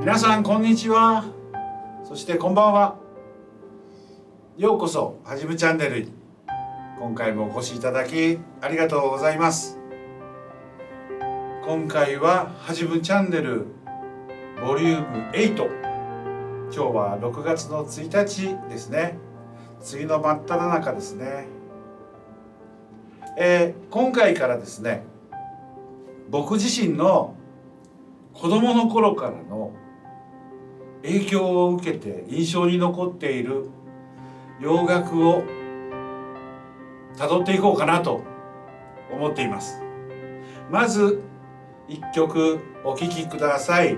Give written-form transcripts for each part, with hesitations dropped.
皆さんこんにちは。そしてこんばんは。ようこそはじむチャンネルに。今回もお越しいただきありがとうございます。今回ははじむチャンネルボリューム8。今日は6月の1日ですね。梅雨の真っ只中ですね。今回からですね、僕自身の子供の頃からの影響を受けて印象に残っている洋楽を辿っていこうかなと思っています。まず1曲お聴きください。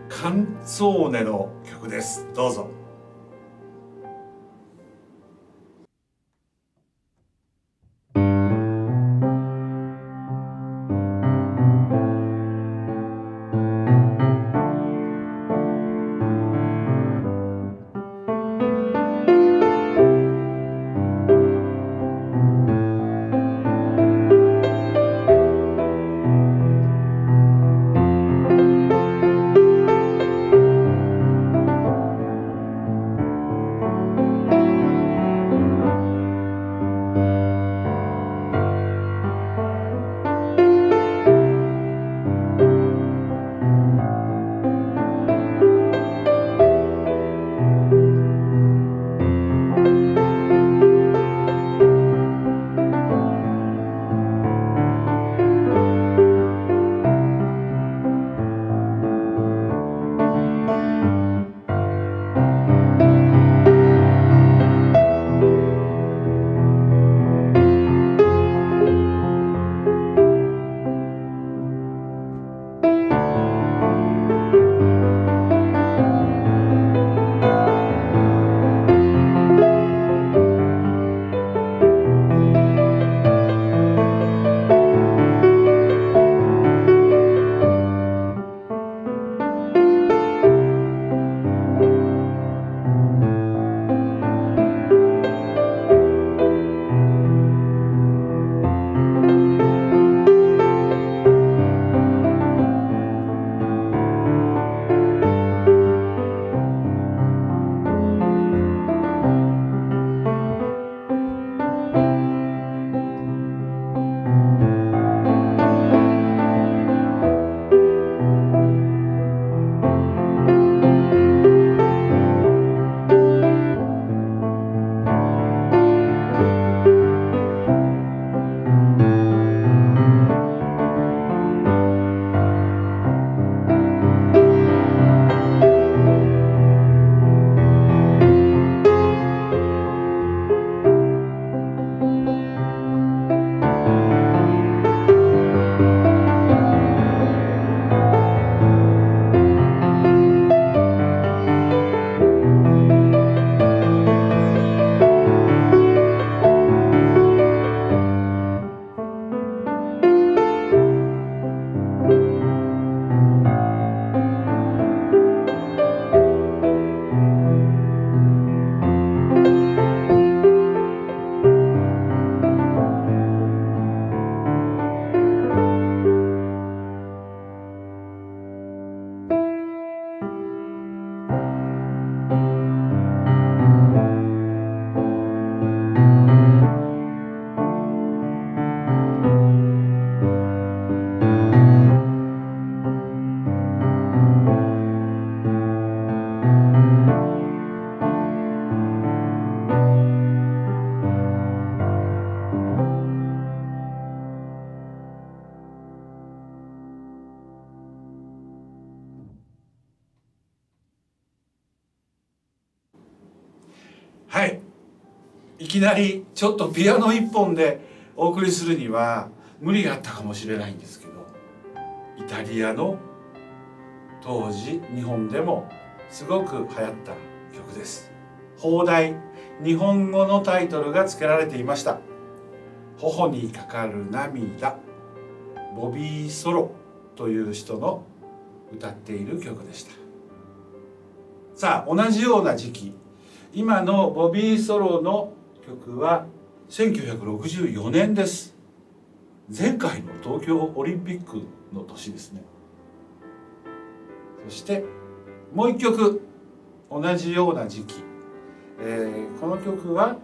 カンツォーネの曲です。どうぞ。はい、いきなりちょっとピアノ一本でお送りするには無理があったかもしれないんですけど、イタリアの当時日本でもすごく流行った曲です。邦題、日本語のタイトルが付けられていました。頬にかかる涙、ボビー・ソロという人の歌っている曲でした。さあ、同じような時期、今のボビー・ソロの曲は1964年です。前回の東京オリンピックの年ですね。そしてもう一曲同じような時期、この曲は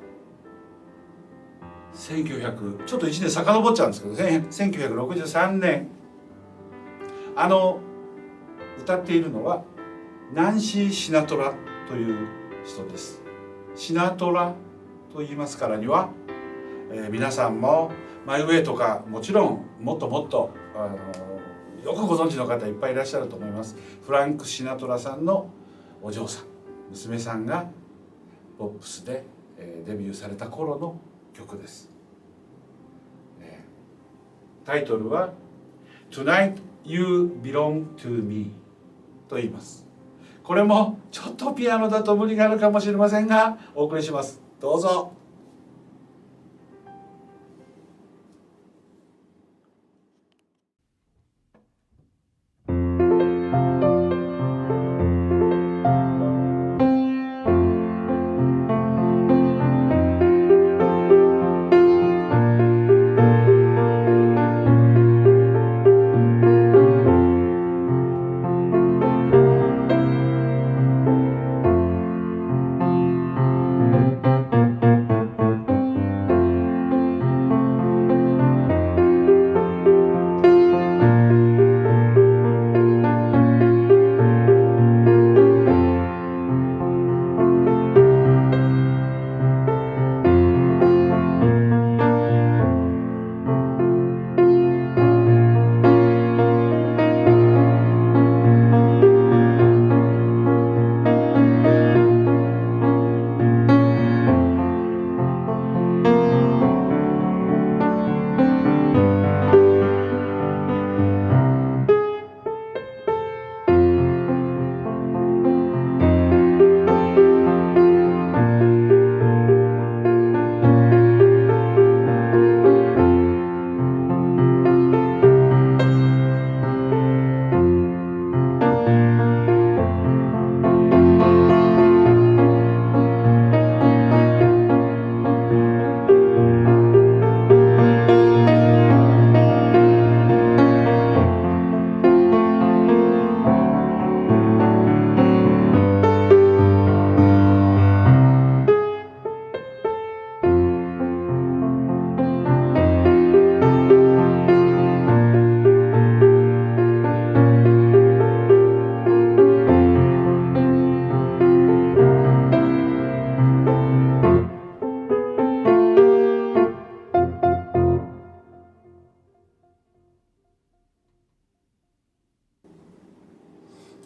1900ちょっと1年遡っちゃうんですけど、1963年歌っているのはナンシー・シナトラという人です。シナトラと言いますからには、皆さんもマイ・ウェイとかもちろんもっともっとよくご存知の方いっぱいいらっしゃると思います。フランク・シナトラさんのお嬢さん、娘さんがポップスでデビューされた頃の曲です。タイトルは Tonight You Belong to Me と言います。これもちょっとピアノだと無理があるかもしれませんがお送りします。どうぞ。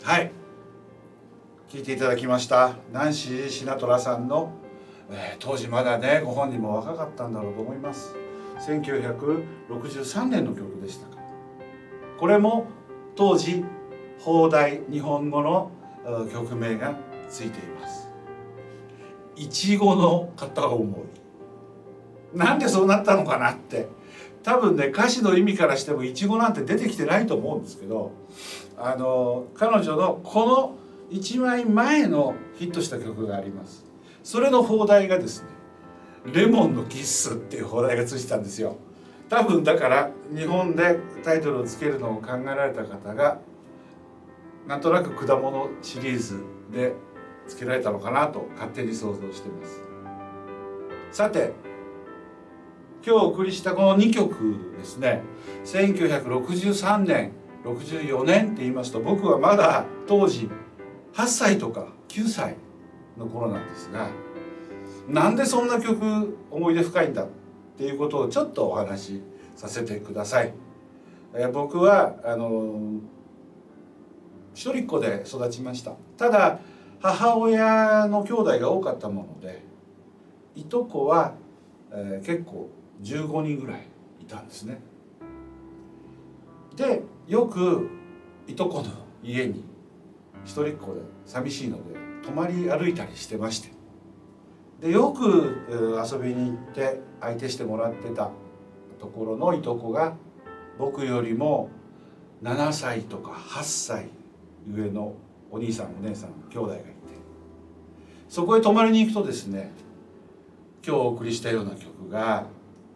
はい、聴いていただきましたナンシー・シナトラさんの、当時まだねご本人も若かったんだろうと思います。1963年の曲でしたか。これも当時邦題日本語の曲名がついています。いちごの片思い。なんでそうなったのかなって、多分ね歌詞の意味からしてもいちごなんて出てきてないと思うんですけど、彼女のこの1枚前のヒットした曲があります。それの邦題がですね「レモンのキッス」っていう邦題がついてたんですよ。多分だから日本でタイトルをつけるのを考えられた方がなんとなく果物シリーズでつけられたのかなと勝手に想像しています。さて今日お送りしたこの2曲ですね、1963年64年って言いますと僕はまだ当時8歳とか9歳の頃なんですが、なんでそんな曲思い出深いんだっていうことをちょっとお話しさせてください。僕は一人っ子で育ちました。ただ母親の兄弟が多かったものでいとこは、結構15人ぐらいいたんですね。でよくいとこの家に一人っ子で寂しいので泊まり歩いたりしてまして、でよく遊びに行って相手してもらってたところのいとこが僕よりも7歳とか8歳上のお兄さんお姉さん兄弟がいて、そこへ泊まりに行くとですね、今日お送りしたような曲が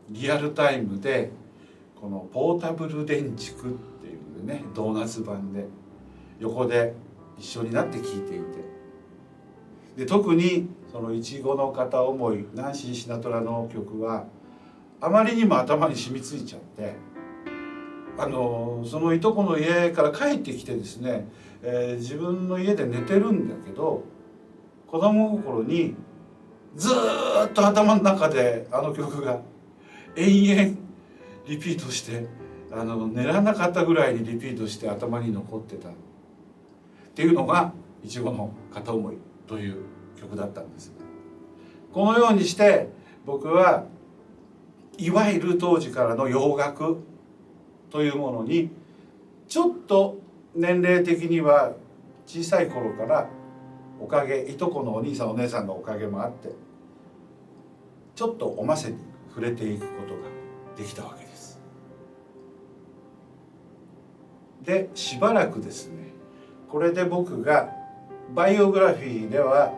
リアルタイムでこのポータブル電池っていうねドーナツ版で横で一緒になって聴いていて、で特にその「いちごの片思い」ナンシー・シナトラの曲はあまりにも頭に染みついちゃって、そのいとこの家から帰ってきてですね、自分の家で寝てるんだけど、子供心にずーっと頭の中であの曲が延々リピートして、寝らなかったぐらいにリピートして頭に残ってたっていうのが「いちごの片思い」という曲だったんです。このようにして僕はいわゆる当時からの洋楽というものにちょっと年齢的には小さい頃からおかげ、いとこのお兄さんお姉さんのおかげもあってちょっとおませに触れていくことができたわけです。でしばらくですね、これで僕がバイオグラフィーでは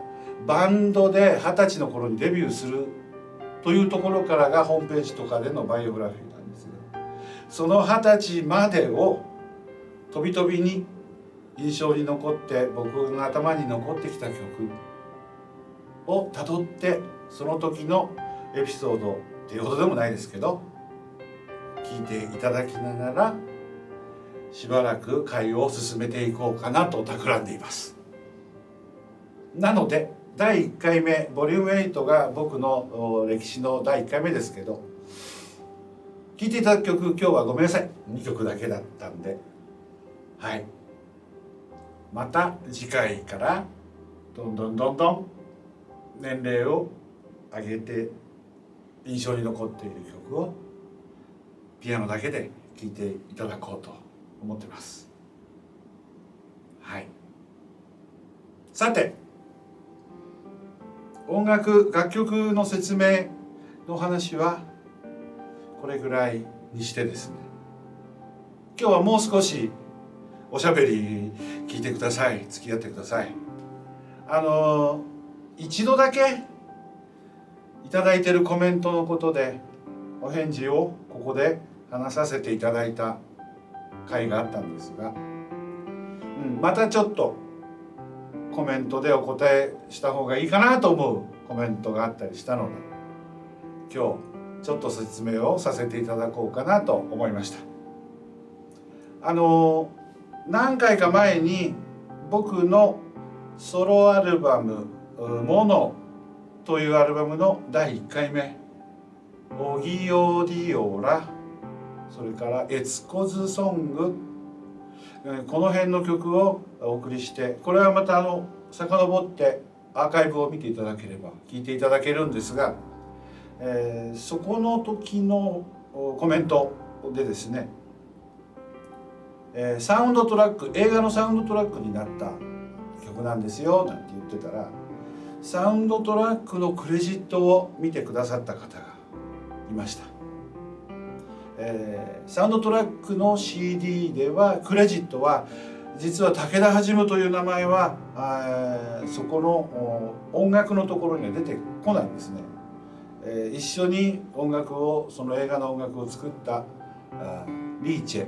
バンドで20歳の頃にデビューするというところからがホームページとかでのバイオグラフィーなんですが、その20歳までを飛び飛びに印象に残って僕の頭に残ってきた曲をたどって、その時のエピソードっていうほどでもないですけど聞いていただきながらしばらく会を進めていこうかなと企んでいます。なので第1回目ボリューム8が僕の歴史の第1回目ですけど、聴いていただく曲今日はごめんなさい2曲だけだったんで、はい、また次回からどんどん年齢を上げて印象に残っている曲をピアノだけで聴いていただこうと思ってます。はい、さて楽曲の説明の話はこれぐらいにしてですね、今日はもう少しおしゃべり聞いてください。付き合ってください。一度だけいただいてるコメントのことでお返事をここで話させていただいた回があったんですが、またちょっとコメントでお答えした方がいいかなと思うコメントがあったりしたので、今日ちょっと説明をさせていただこうかなと思いました。何回か前に僕のソロアルバム「モノ」というアルバムの第1回目「オギオディオラ」、それから「エツコズソング」、この辺の曲をお送りして、これはまた遡ってアーカイブを見ていただければ聞いていただけるんですが、そこの時のコメントでですね、サウンドトラック、映画のサウンドトラックになった曲なんですよなんて言ってたら、サウンドトラックのクレジットを見てくださった方がいました。サウンドトラックの CD ではクレジットは実は武田一という名前はそこの音楽のところには出てこないんですね。一緒に音楽を、その映画の音楽を作ったリーチェ・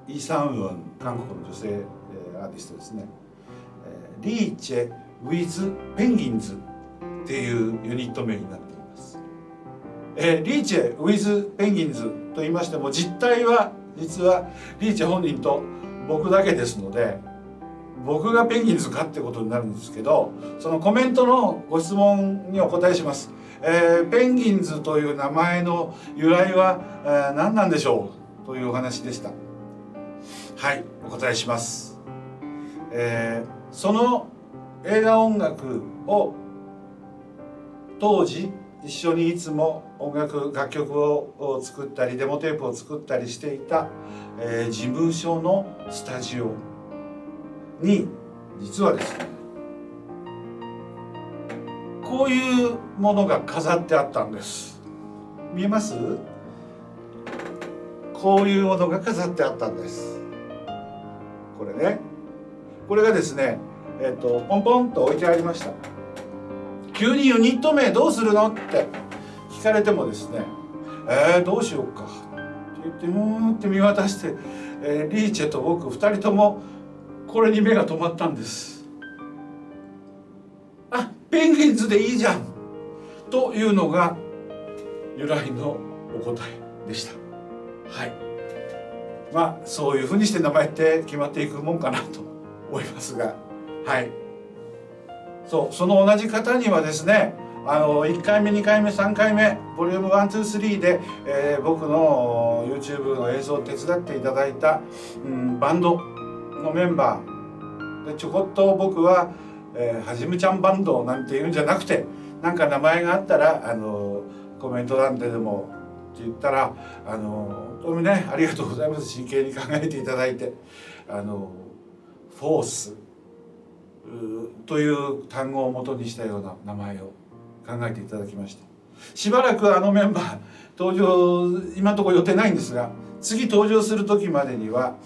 イ・サンウン、韓国の女性アーティストですね。リーチェ with ペンギンズっていうユニット名になっています。リーチェ with ペンギンズと言いましても、実態は実はリーチェ本人と僕だけですので、僕がペンギンズかってことになるんですけど、そのコメントのご質問にお答えします。ペンギンズという名前の由来は、何なんでしょうというお話でした。はい、お答えします。その映画音楽を当時一緒にいつも楽曲を作ったりデモテープを作ったりしていた、事務所のスタジオに実はですね、こういうものが飾ってあったんです。見えます？こういうものが飾ってあったんです。これね、これがですね、ポンポンと置いてありました。急にユニット名どうするのって聞かれてもですね、どうしようかって言ってって見渡して、リーチェと僕2人ともこれに目が止まったんです。あ、ペンギンズでいいじゃんというのが由来のお答えでした。はい、まあそういうふうにして名前って決まっていくもんかなと思いますが、はい、その同じ方にはですね、1回目2回目3回目ボリューム123で、僕の YouTube の映像を手伝っていただいた、バンドのメンバーでちょこっと僕は、はじめちゃんバンドなんていうんじゃなくて、なんか名前があったらコメント欄ででもって言ったら本当にねありがとうございます。真剣に考えていただいてフォースという単語を元にしたような名前を考えていただきました。しばらくメンバー登場今のところ予定ないんですが、次登場する時までには、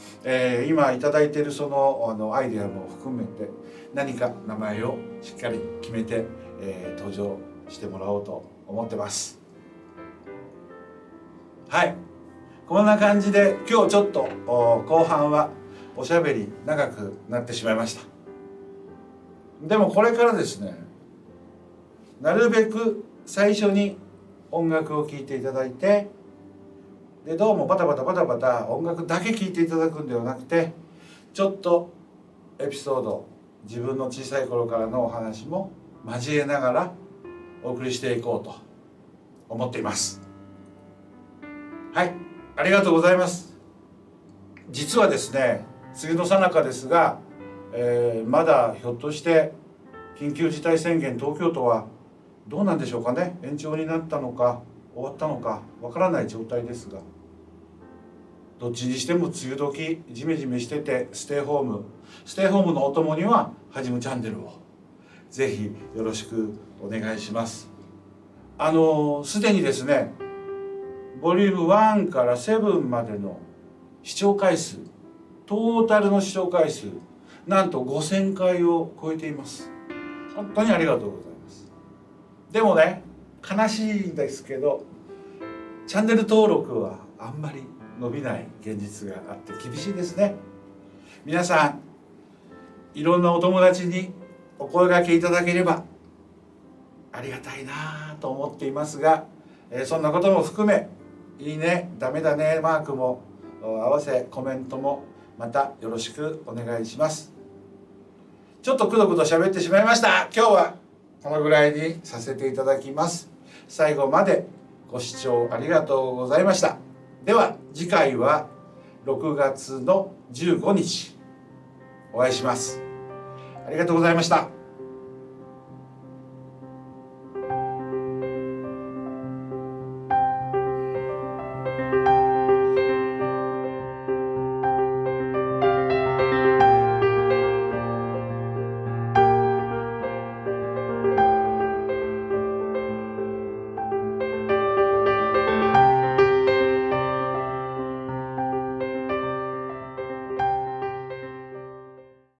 今いただいているそのアイデアも含めて何か名前をしっかり決めて、登場してもらおうと思ってます。はい、こんな感じで今日ちょっと後半はおしゃべり長くなってしまいました。でもこれからですね、なるべく最初に音楽を聴いていただいて、でどうもバタバタ音楽だけ聴いていただくんではなくて、ちょっとエピソード、自分の小さい頃からのお話も交えながらお送りしていこうと思っています。はい、ありがとうございます。実はですね、次の最中ですが、まだひょっとして緊急事態宣言、東京都はどうなんでしょうかね、延長になったのか終わったのかわからない状態ですが、どっちにしても梅雨時ジメジメしててステイホームのお供にははじむチャンネルをぜひよろしくお願いします。すでにですね、ボリューム1から7までの視聴回数、トータルの視聴回数なんと5000回を超えています。本当にありがとうございます。でもね、悲しいんですけどチャンネル登録はあんまり伸びない現実があって厳しいですね。皆さんいろんなお友達にお声掛けいただければありがたいなと思っていますが、そんなことも含めいいね、ダメだねマークも合わせコメントもまたよろしくお願いします。ちょっとくどくど喋ってしまいました。今日はこのぐらいにさせていただきます。最後までご視聴ありがとうございました。では次回は6月の15日お会いします。ありがとうございました。